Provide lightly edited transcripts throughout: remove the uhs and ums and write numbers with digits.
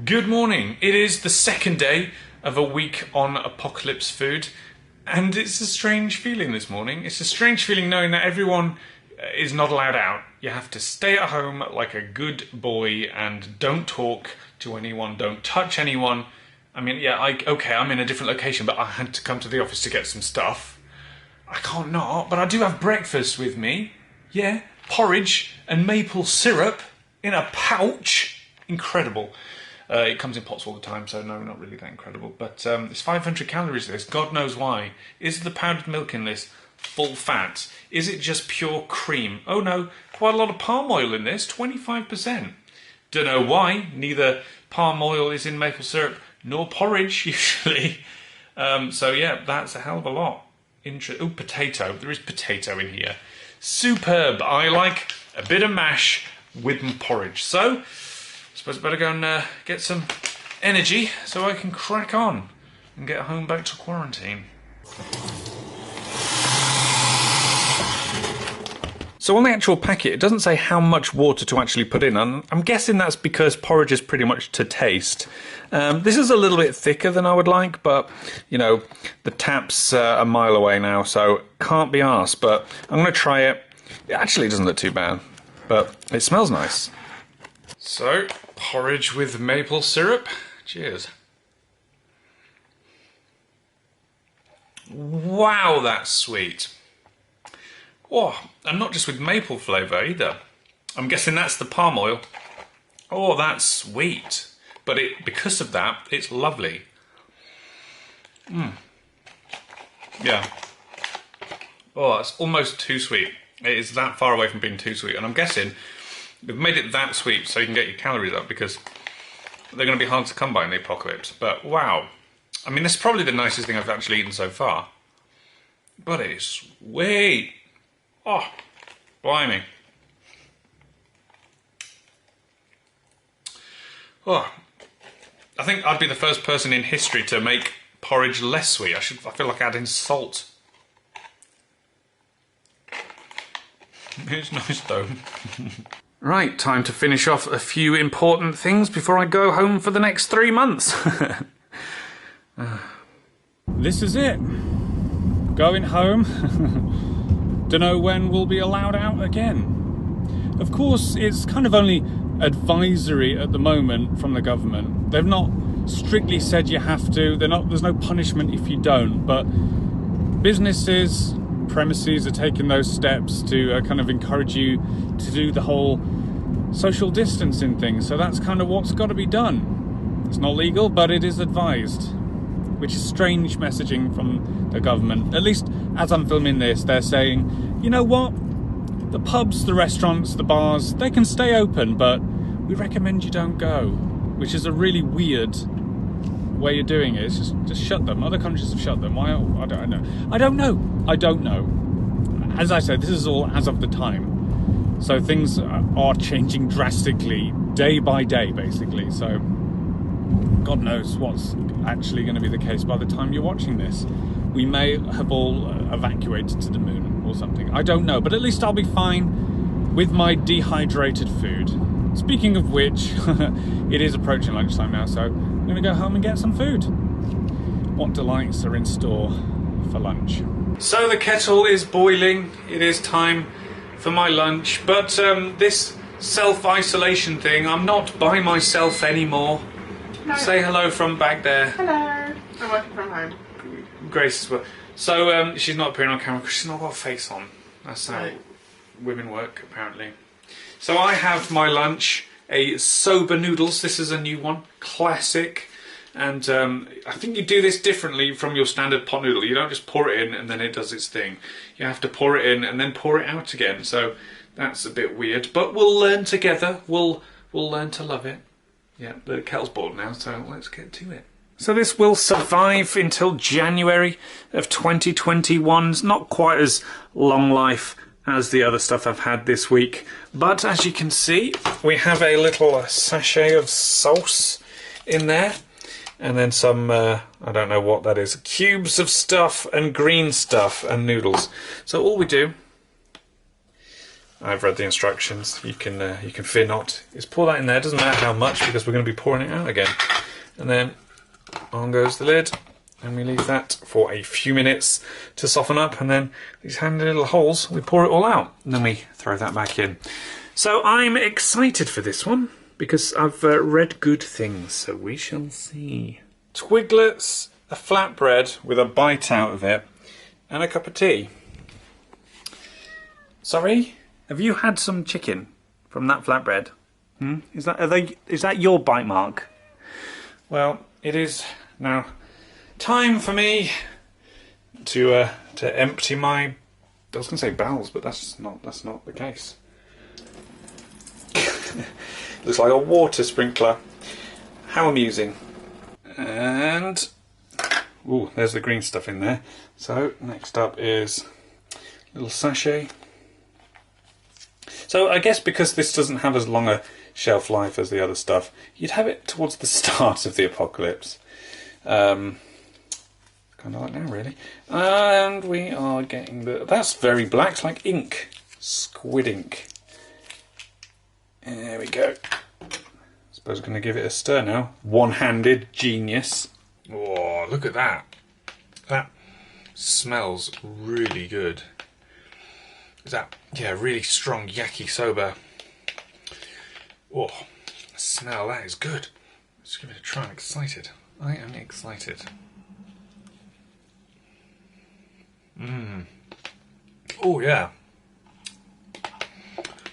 Good morning. It is the second day of a week on Apocalypse Food, and it's a strange feeling this morning. It's a strange feeling knowing that everyone is not allowed out. You have to stay at home like a good boy and don't talk to anyone, don't touch anyone. I mean, yeah, I'm in a different location, but I had to come to the office to get some stuff. I can't not, but I do have breakfast with me. Yeah, porridge and maple syrup in a pouch. Incredible. It comes in pots all the time, so no, not really that incredible. But it's 500 calories, this. God knows why. Is the powdered milk in this full fat? Is it just pure cream? Oh no, quite a lot of palm oil in this, 25%. Don't know why. Neither palm oil is in maple syrup, nor porridge, usually. So yeah, that's a hell of a lot. Oh, potato. There is potato in here. Superb. I like a bit of mash with my porridge. So, I suppose I better go and get some energy so I can crack on and get home back to quarantine. So on the actual packet, it doesn't say how much water to actually put in, and I'm guessing that's because porridge is pretty much to taste. This is a little bit thicker than I would like, but, you know, the tap's a mile away now, so can't be arsed, but I'm going to try it. It actually doesn't look too bad, but it smells nice. So, porridge with maple syrup. Cheers. Wow, that's sweet. Oh, and not just with maple flavour either. I'm guessing that's the palm oil. Oh, that's sweet. But because of that, it's lovely. Yeah. Oh, it's almost too sweet. It is that far away from being too sweet. And I'm guessing they've made it that sweet so you can get your calories up, because they're going to be hard to come by in the apocalypse. But wow. I mean, this is probably the nicest thing I've actually eaten so far. But it is sweet. Oh, blimey. Oh, I think I'd be the first person in history to make porridge less sweet. I feel like adding salt. It's nice though. Right, time to finish off a few important things before I go home for the next 3 months. This is it. Going home. Don't know when we'll be allowed out again. Of course, it's kind of only advisory at the moment from the government. They've not strictly said you have to. There's no punishment if you don't. But businesses, premises are taking those steps to kind of encourage you to do the whole social distancing thing. So that's kind of what's got to be done. It's not legal, but it is advised. Which is strange messaging from the government. At least as I'm filming this, they're saying, you know what? The pubs, the restaurants, the bars, they can stay open, but we recommend you don't go. Which is a really weird way of doing it. It's just shut them. Other countries have shut them. Why? I don't know. As I said, this is all as of the time. So things are changing drastically day by day, basically. So God knows what's actually going to be the case by the time you're watching this. We may have all evacuated to the moon or something. I don't know, but at least I'll be fine with my dehydrated food. Speaking of which, it is approaching lunchtime now, so I'm going to go home and get some food. What delights are in store for lunch? So the kettle is boiling. It is time for my lunch, but this self-isolation thing, I'm not by myself anymore. No. Say hello from back there. Hello. I'm working from home. Grace as well. So she's not appearing on camera because she's not got a face on. That's how women work, apparently. So I have my lunch, a soba noodles. This is a new one, classic. And I think you do this differently from your standard pot noodle. You don't just pour it in and then it does its thing. You have to pour it in and then pour it out again. So that's a bit weird. But we'll learn together. We'll learn to love it. Yeah, the kettle's boiled now, so let's get to it. So this will survive until January of 2021. It's not quite as long life as the other stuff I've had this week. But as you can see, we have a little sachet of sauce in there. And then some, I don't know what that is, cubes of stuff and green stuff and noodles. So all we do I've read the instructions. You can fear not. Just pour that in there. It doesn't matter how much because we're going to be pouring it out again. And then on goes the lid, and we leave that for a few minutes to soften up. And then these handy little holes, we pour it all out, and then we throw that back in. So I'm excited for this one because I've read good things. So we shall see. Twiglets, a flatbread with a bite out of it, and a cup of tea. Sorry, have you had some chicken from that flatbread? Is that your bite mark? Well, it is now time for me to empty my. I was going to say bowels, but that's not the case. Looks like a water sprinkler. How amusing! And ooh, there's the green stuff in there. So next up is a little sachet. So I guess because this doesn't have as long a shelf life as the other stuff, you'd have it towards the start of the apocalypse. Kind of like now, really. And we are getting that's very black, it's like ink. Squid ink. There we go. Suppose we're going to give it a stir now. One-handed genius. Oh, look at that. That smells really good. Is that, yeah, really strong yaki soba. Oh, the smell, that is good. Let's give it a try. I'm excited. I am excited. Oh, yeah.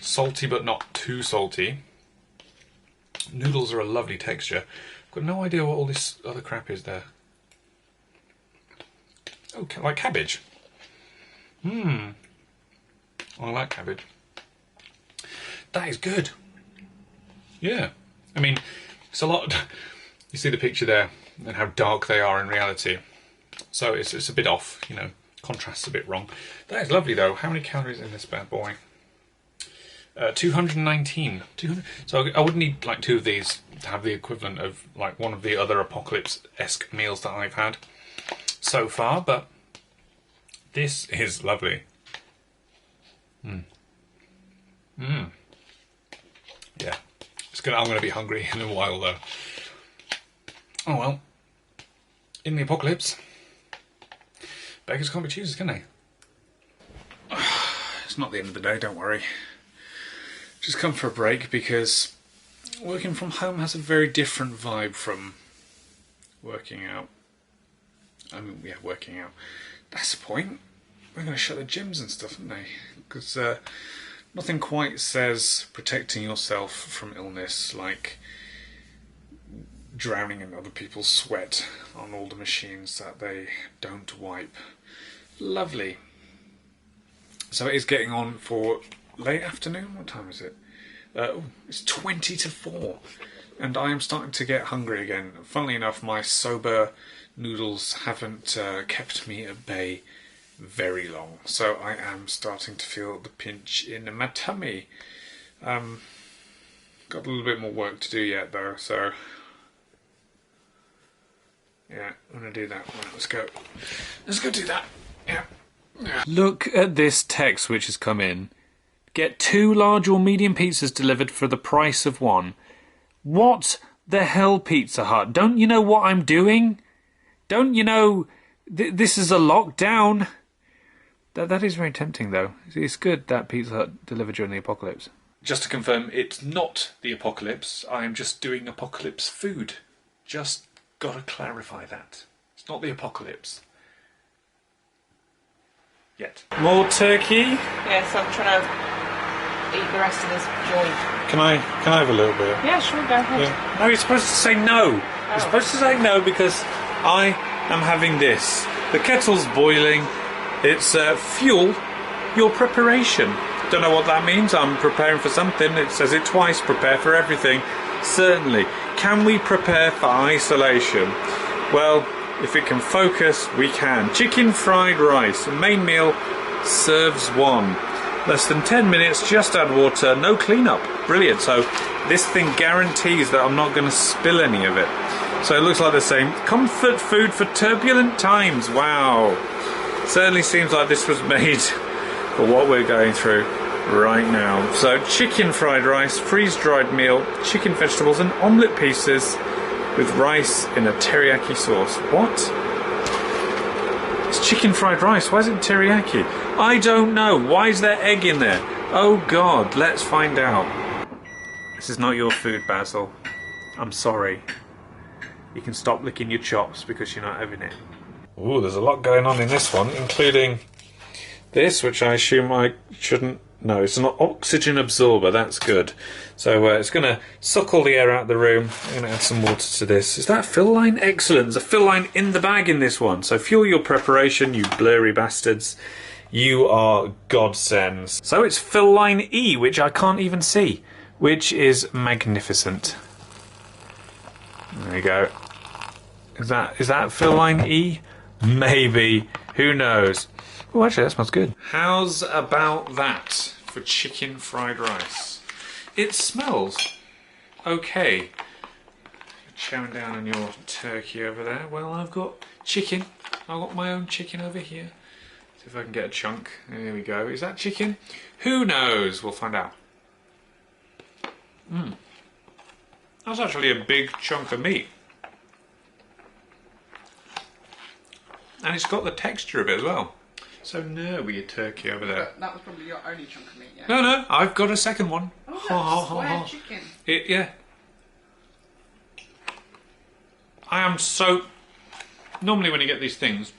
Salty, but not too salty. Noodles are a lovely texture. I've got no idea what all this other crap is there. Oh, like cabbage. I like cabbage. That is good. Yeah. I mean, it's a lot. You see the picture there and how dark they are in reality. So it's a bit off, you know. Contrast's a bit wrong. That is lovely though. How many calories in this bad boy? 219. 200. So I would need like 2 of these to have the equivalent of like one of the other apocalypse-esque meals that I've had so far, but this is lovely. Yeah. I'm going to be hungry in a while though. Oh well. In the apocalypse, beggars can't be choosers, can they? It's not the end of the day, don't worry. Just come for a break because working from home has a very different vibe from working out. I mean, yeah, working out. That's the point. We're going to shut the gyms and stuff, aren't they? Because nothing quite says protecting yourself from illness like drowning in other people's sweat on all the machines that they don't wipe. Lovely. So it is getting on for late afternoon. What time is it? It's 20 to 4 and I am starting to get hungry again. Funnily enough, my soba noodles haven't kept me at bay very long, so I am starting to feel the pinch in my tummy. Got a little bit more work to do yet though, so yeah, I'm gonna do that. Right, let's go do that. Yeah. Look at this text which has come in. Get 2 large or medium pizzas delivered for the price of 1. What the hell, Pizza Hut? Don't you know what I'm doing? Don't you know this is a lockdown? That is very tempting, though. It's good that Pizza Hut delivered during the apocalypse. Just to confirm, it's not the apocalypse. I am just doing apocalypse food. Just gotta clarify that. It's not the apocalypse. Yet. More turkey? Yes, I'm trying to eat the rest of this joint. Can I have a little bit? Yeah, sure, go ahead. Yeah. No, you're supposed to say no. Oh. You're supposed to say no because I am having this. The kettle's boiling. It's fuel your preparation. Don't know what that means. I'm preparing for something. It says it twice. Prepare for everything. Certainly. Can we prepare for isolation? Well, if it can focus, we can. Chicken fried rice. Main meal serves 1. Less than 10 minutes, just add water, no cleanup. Brilliant. So this thing guarantees that I'm not going to spill any of it. So it looks like the same. Comfort food for turbulent times. Wow. Certainly seems like this was made for what we're going through. right now. So chicken fried rice, freeze-dried meal, chicken vegetables and omelette pieces with rice in a teriyaki sauce. What? It's chicken fried rice. Why is it teriyaki? I don't know. Why is there egg in there? Oh God, let's find out. This is not your food, Basil. I'm sorry. You can stop licking your chops because you're not having it. Ooh, there's a lot going on in this one, including this, which I assume I shouldn't... No, it's an oxygen absorber. That's good. So it's going to suck all the air out of the room. I'm going to add some water to this. Is that fill line? Excellent. There's a fill line in the bag in this one. So fuel your preparation, you blurry bastards. You are godsends. So it's fill line E, which I can't even see, which is magnificent. There you go. Is that fill line E? Maybe. Who knows? Oh, actually, that smells good. How's about that for chicken fried rice? It smells okay. You're chowing down on your turkey over there. Well, I've got chicken. I've got my own chicken over here. See if I can get a chunk. There we go. Is that chicken? Who knows? We'll find out. That's actually a big chunk of meat. And it's got the texture of it as well. So nervy, a turkey over there. That was probably your only chunk of meat, yeah? No, I've got a second one. Oh, that's square chicken. Yeah. I am so... Normally when you get these things,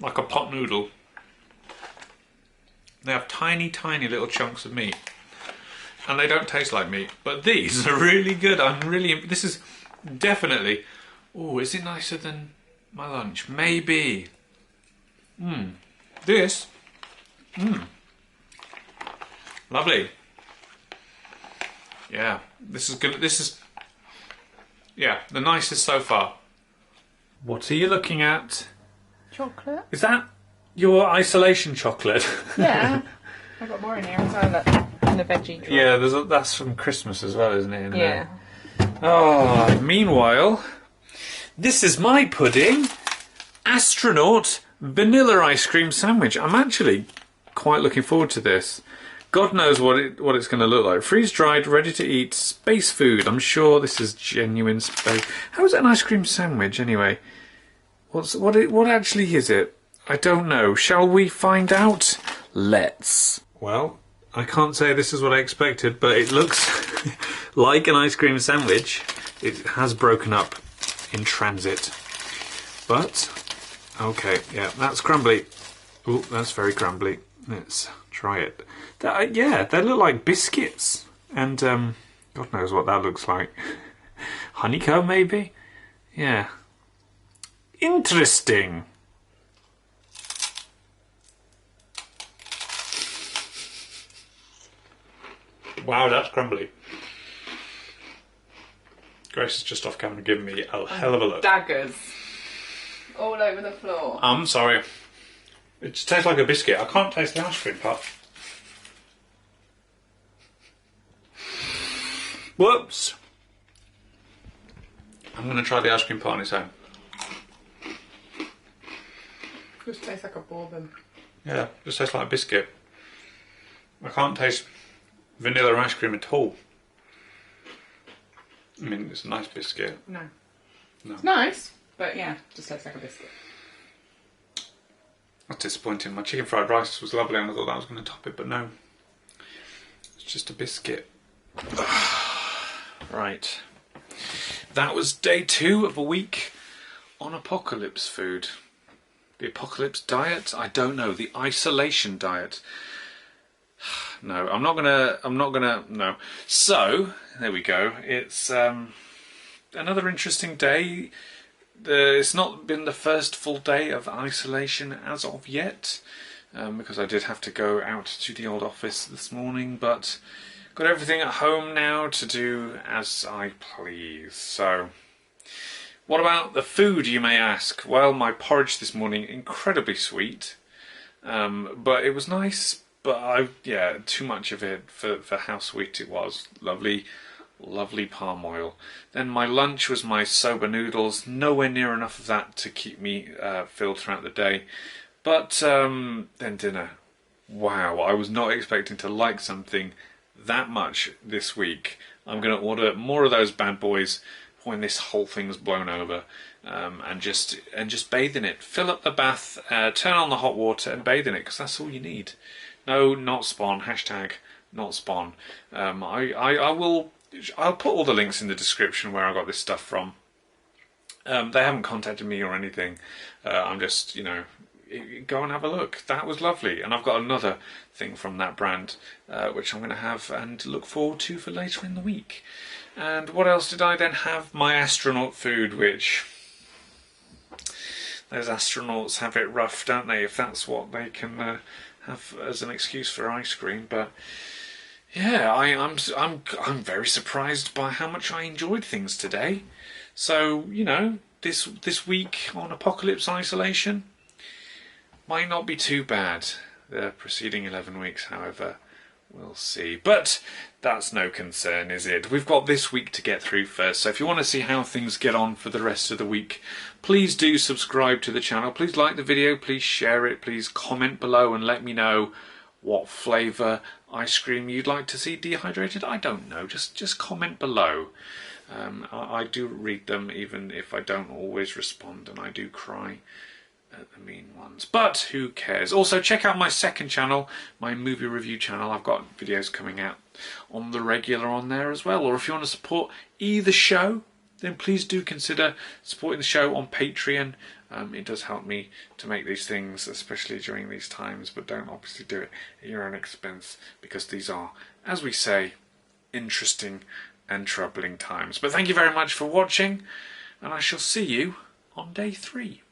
like a pot noodle, they have tiny, tiny little chunks of meat. And they don't taste like meat. But these are really good. This is definitely... Oh, is it nicer than my lunch? Maybe. This. Lovely. Yeah. This is good. Yeah, the nicest so far. What are you looking at? Chocolate. Is that your isolation chocolate? Yeah. I've got more in here as well, look. In the veggie drawer. Yeah, that's from Christmas as well, isn't it? Yeah. Oh, meanwhile, this is my pudding. Astronaut vanilla ice cream sandwich. I'm actually quite looking forward to this. God knows what it's going to look like. Freeze-dried, ready to eat, space food. I'm sure this is genuine space. How is it an ice cream sandwich anyway? What actually is it? I don't know. Shall we find out? Let's. Well, I can't say this is what I expected, but it looks like an ice cream sandwich. It has broken up in transit. But, okay, yeah, that's crumbly. Oh, that's very crumbly. Let's try it. Yeah, they look like biscuits. And, God knows what that looks like. Honeycomb, maybe? Yeah. Interesting. Wow, that's crumbly. Grace is just off camera giving me a hell of a look. Daggers. All over the floor. I'm sorry. It just tastes like a biscuit. I can't taste the ice cream part. Whoops. I'm going to try the ice cream part on its own. Just tastes like a bourbon. Yeah, just tastes like a biscuit. I can't taste vanilla ice cream at all. I mean, it's a nice biscuit. No. It's nice, but yeah, just tastes like a biscuit. That's disappointing. My chicken fried rice was lovely and I thought that was going to top it, but no. It's just a biscuit. Right. That was day 2 of a week on apocalypse food. The apocalypse diet? I don't know. The isolation diet. No, I'm not gonna, no. So, there we go. It's another interesting day. It's not been the first full day of isolation as of yet, because I did have to go out to the old office this morning, but got everything at home now to do as I please. So, what about the food, you may ask? Well, my porridge this morning, incredibly sweet, but it was nice. But too much of it for how sweet it was. Lovely, lovely palm oil. Then my lunch was my soba noodles. Nowhere near enough of that to keep me filled throughout the day. But then dinner. Wow, I was not expecting to like something that much this week. I'm going to order more of those bad boys when this whole thing's blown over, and just bathe in it. Fill up the bath, turn on the hot water, and bathe in it, because that's all you need. No, not spawn. Hashtag not spawn. I'll put all the links in the description where I got this stuff from. They haven't contacted me or anything. I'm just, go and have a look. That was lovely. And I've got another thing from that brand, which I'm going to have and look forward to for later in the week. And what else did I then have? My astronaut food, which those astronauts have it rough, don't they? If that's what they can have as an excuse for ice cream. But yeah, I'm very surprised by how much I enjoyed things today. So, this week on Apocalypse Isolation might not be too bad. The preceding 11 weeks, however, we'll see. But that's no concern, is it? We've got this week to get through first. So if you want to see how things get on for the rest of the week, please do subscribe to the channel. Please like the video. Please share it. Please comment below and let me know what flavour ice cream you'd like to see dehydrated. I don't know. Just comment below. I do read them, even if I don't always respond, and I do cry at the mean ones. But who cares? Also, check out my second channel, my movie review channel. I've got videos coming out on the regular on there as well. Or if you want to support either show, then please do consider supporting the show on Patreon. It does help me to make these things, especially during these times, but don't obviously do it at your own expense, because these are, as we say, interesting and troubling times. But thank you very much for watching, and I shall see you on day 3.